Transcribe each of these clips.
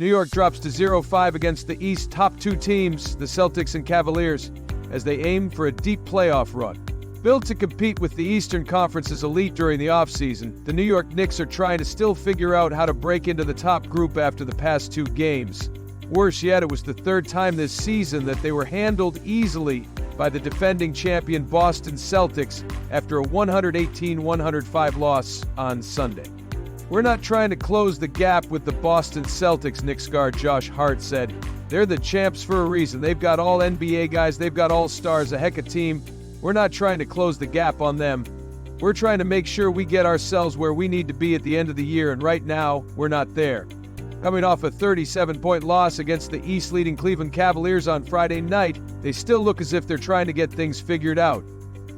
New York drops to 0-5 against the East top two teams, the Celtics and Cavaliers, as they aim for a deep playoff run. Built to compete with the Eastern Conference's elite during the offseason, the New York Knicks are trying to still figure out how to break into the top group after the past two games. Worse yet, it was the third time this season that they were handled easily by the defending champion Boston Celtics after a 118-105 loss on Sunday. "We're not trying to close the gap with the Boston Celtics," Knicks guard Josh Hart said. "They're the champs for a reason. They've got all NBA guys, they've got all-stars, a heck of a team. We're not trying to close the gap on them. We're trying to make sure we get ourselves where we need to be at the end of the year, and right now, we're not there." Coming off a 37-point loss against the East-leading Cleveland Cavaliers on Friday night, they still look as if they're trying to get things figured out.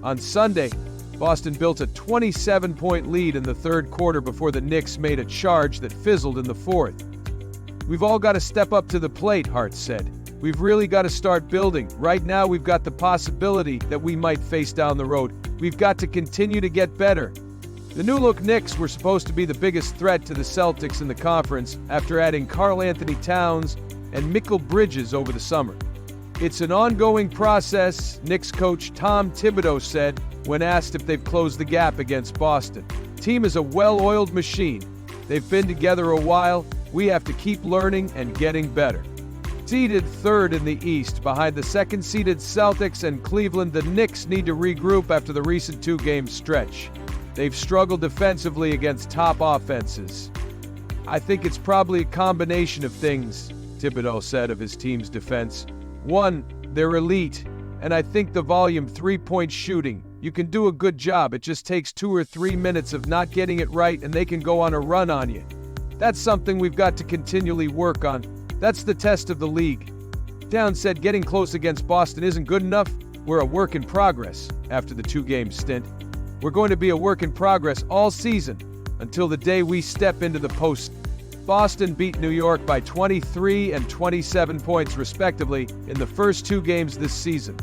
On Sunday, Boston built a 27-point lead in the third quarter before the Knicks made a charge that fizzled in the fourth. "We've all got to step up to the plate," Hart said. "We've really got to start building. Right now, we've got the possibility that we might face down the road. We've got to continue to get better." The new-look Knicks were supposed to be the biggest threat to the Celtics in the conference after adding Karl-Anthony Towns and Mikal Bridges over the summer. "It's an ongoing process," Knicks coach Tom Thibodeau said when asked if they've closed the gap against Boston. "Team is a well-oiled machine. They've been together a while. We have to keep learning and getting better." Seeded third in the East behind the second-seeded Celtics and Cleveland, the Knicks need to regroup after the recent two-game stretch. They've struggled defensively against top offenses. "I think it's probably a combination of things," Thibodeau said of his team's defense. "One, they're elite, and I think the volume three-point shooting. You can do a good job. It just takes 2 or 3 minutes of not getting it right, and they can go on a run on you. That's something we've got to continually work on. That's the test of the league." Towns said getting close against Boston isn't good enough. "We're a work in progress." After the two-game stint, "We're going to be a work in progress all season until the day we step into the post." Boston beat New York by 23 and 27 points respectively in the first two games this season.